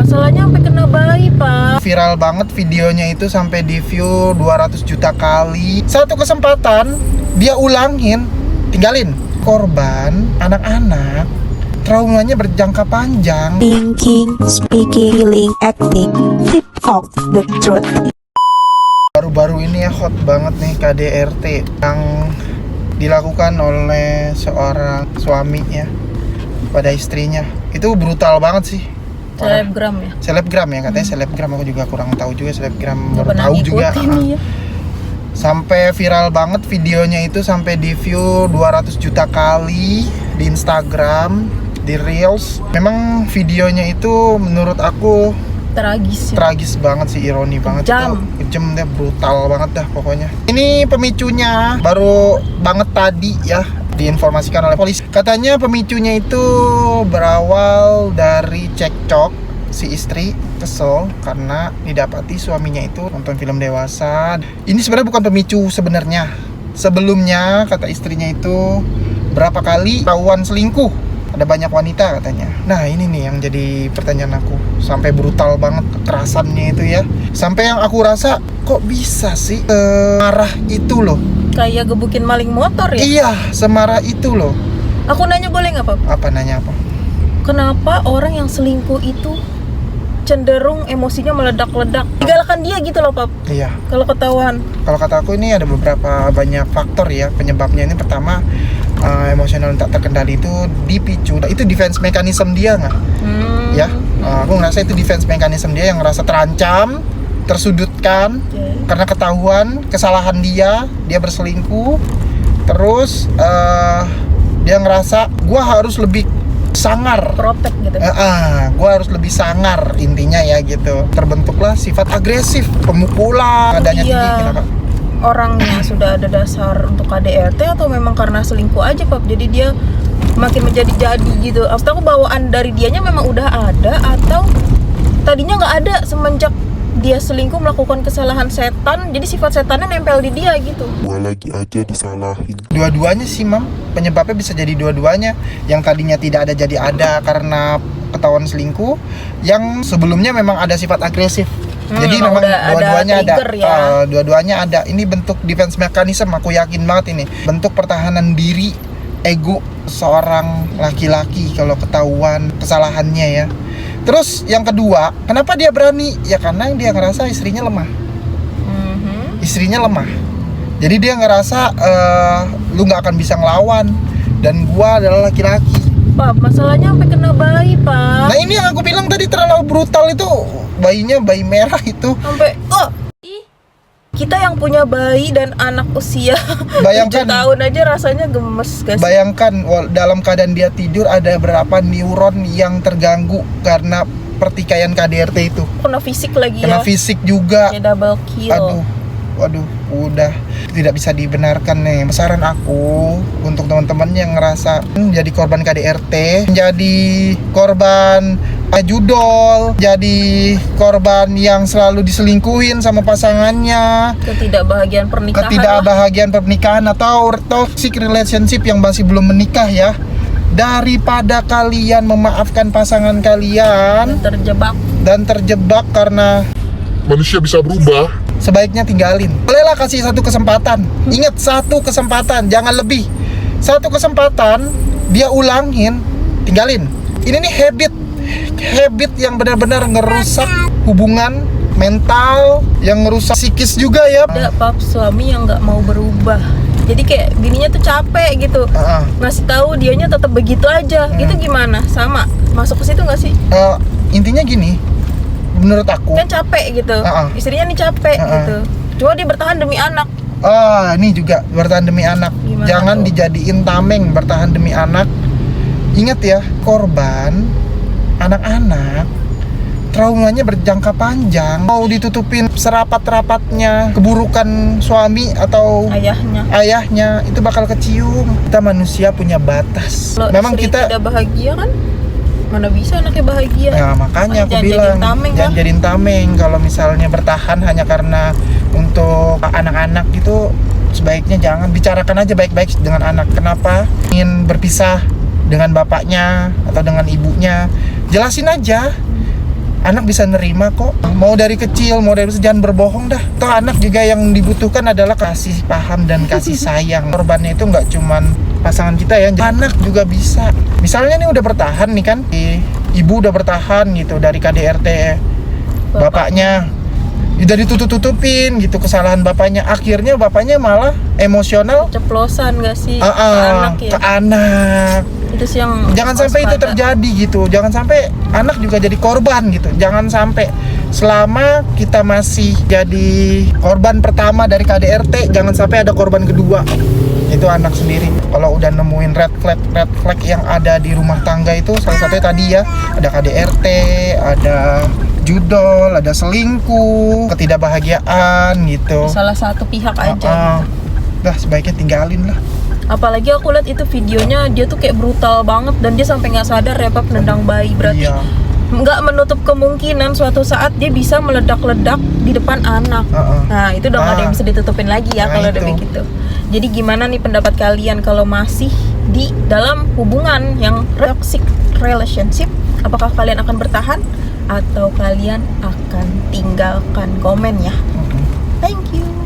masalahnya sampai kena bayi, Pak. Viral banget videonya itu, sampai di view 200 juta kali. Satu kesempatan dia ulangin, tinggalin. Korban anak-anak, traumanya berjangka panjang. Thinking, speaking, healing, acting, tip of the truth. Baru-baru ini ya hot banget nih KDRT yang dilakukan oleh seorang suami ya pada istrinya. Itu brutal banget sih. Selebgram ya? Selebgram ya katanya, selebgram. Aku juga kurang tahu juga selebgram, Nggak baru pernah tahu juga. ngikutin, ya. Sampai viral banget videonya itu, sampai di view 200 juta kali di Instagram, di Reels. Memang videonya itu menurut aku Tragis ya? tragis banget sih, ironi banget. Kejam. Itu kejam deh, brutal banget dah pokoknya. Ini pemicunya baru banget tadi ya diinformasikan oleh polisi. Katanya pemicunya itu berawal dari cekcok. Si istri kesel karena didapati suaminya itu nonton film dewasa. Ini sebenarnya bukan pemicu sebenarnya. Sebelumnya kata istrinya itu berapa kali ketahuan selingkuh. Ada banyak wanita katanya. Nah ini nih yang jadi pertanyaan aku. Sampai brutal banget kekerasannya itu ya. Sampai yang aku rasa, kok bisa sih semarah itu loh. Kayak gebukin maling motor ya? Iya, semarah itu loh. Aku nanya boleh nggak, Pak? Apa nanya apa? Kenapa orang yang selingkuh itu cenderung emosinya meledak-ledak? Tinggalkan dia gitu loh, Pak. Iya. Kalau ketahuan. Kalau kata aku ini ada beberapa banyak faktor ya penyebabnya. Ini pertama, emosional tak terkendali itu dipicu. Itu defense mechanism dia nggak? Ya, aku ngerasa itu defense mechanism dia yang ngerasa terancam, tersudutkan karena ketahuan kesalahan dia berselingkuh. Terus dia ngerasa gua harus lebih sangar, Protect gitu. gue harus lebih sangar intinya ya gitu. Terbentuklah sifat agresif, pemukulan, adanya Iya. tinggi. Kenapa? Orangnya sudah ada dasar untuk KDRT atau memang karena selingkuh aja, Pak? Jadi dia makin menjadi-jadi gitu. Maksud aku bawaan dari dianya memang udah ada atau tadinya nggak ada semenjak dia selingkuh melakukan kesalahan setan, jadi sifat setannya nempel di dia gitu. Gua lagi aja disalahin. Dua-duanya sih, Mam. Penyebabnya bisa jadi dua-duanya. Yang tadinya tidak ada jadi ada karena ketahuan selingkuh. Yang sebelumnya memang ada sifat agresif. Jadi memang dua-duanya ada. Ya. Dua-duanya ada. Ini bentuk defense mechanism, aku yakin banget ini. Bentuk pertahanan diri, ego seorang laki-laki kalau ketahuan kesalahannya ya. Terus yang kedua, kenapa dia berani? Ya karena dia ngerasa istrinya lemah. Istrinya lemah. Jadi dia ngerasa lu nggak akan bisa ngelawan dan gua adalah laki-laki. Pak, masalahnya sampai kena bayi, Pak. Nah ini yang aku bilang tadi terlalu brutal itu. Bayinya bayi merah itu. Sampai kita yang punya bayi dan anak usia Bayangkan. 7 tahun aja rasanya gemes, guys. Bayangkan dalam keadaan dia tidur ada berapa neuron yang terganggu karena pertikaian KDRT itu. Kena fisik lagi Kena ya. fisik juga. Kayak double kill. Waduh, udah tidak bisa dibenarkan nih. Saran aku untuk teman-teman yang ngerasa jadi korban KDRT, menjadi korban judol, jadi korban yang selalu diselingkuhin sama pasangannya, Ketidakbahagiaan pernikahan atau toxic relationship yang masih belum menikah ya. Daripada kalian memaafkan pasangan kalian dan terjebak karena Manusia bisa berubah. sebaiknya tinggalin. Bolehlah kasih satu kesempatan. Ingat, satu kesempatan, jangan lebih. Satu kesempatan dia ulangin, tinggalin. Ini nih habit yang benar-benar ngerusak hubungan mental, yang ngerusak psikis juga ya. Ada pap suami yang nggak mau berubah. Jadi kayak bininya tuh capek gitu. Ngasih tahu dianya tetap begitu aja. Itu gimana? Sama masuk ke situ nggak sih? Intinya gini, menurut aku Kan capek gitu. Istrinya nih capek gitu. Cuma dia bertahan demi anak. ini juga bertahan demi anak. Gimana Jangan tuh? dijadiin tameng bertahan demi anak. Ingat ya, korban anak-anak traumanya berjangka panjang. Mau ditutupin serapat-rapatnya keburukan suami atau ayahnya itu bakal kecium. Kita manusia punya batas. Kalau Memang istri kita tidak bahagia kan mana bisa anaknya bahagia. Ya makanya aku bilang jangan jadiin tameng. Kalau misalnya bertahan hanya karena untuk anak-anak gitu, sebaiknya jangan. Bicarakan aja baik-baik dengan anak. Kenapa ingin berpisah dengan bapaknya atau dengan ibunya, jelasin aja. anak bisa nerima kok. Mau dari kecil, mau dari jangan berbohong dah. Toh anak juga yang dibutuhkan adalah kasih paham dan kasih sayang. Korbannya itu nggak cuman pasangan kita ya, anak juga bisa. Misalnya nih udah bertahan nih kan, ibu udah bertahan gitu dari KDRT bapaknya, udah ditutup-tutupin gitu kesalahan bapaknya, akhirnya bapaknya malah emosional Ceplosan gak sih ke anak ya? ke anak. Itu sih yang Jangan sampai itu waspada. terjadi gitu. Jangan sampai anak juga jadi korban gitu. Jangan sampai. Selama kita masih jadi korban pertama dari KDRT, jangan sampai ada korban kedua. Itu anak sendiri. Kalau udah nemuin red flag yang ada di rumah tangga itu, salah satunya tadi ya, ada KDRT, ada judol, ada selingkuh, ketidakbahagiaan gitu. Salah satu pihak aja. Dah sebaiknya tinggalin lah. Apalagi aku lihat itu videonya, dia tuh kayak brutal banget dan dia sampai nggak sadar ya Pap, nendang bayi. Berarti Iya. nggak menutup kemungkinan suatu saat dia bisa meledak-ledak di depan anak. Nah itu udah nggak ada yang bisa ditutupin lagi ya Nah, kalau udah itu. begitu. Jadi gimana nih pendapat kalian kalau masih di dalam hubungan yang toxic relationship? Apakah kalian akan bertahan atau kalian akan tinggalkan? Komen ya. Thank you.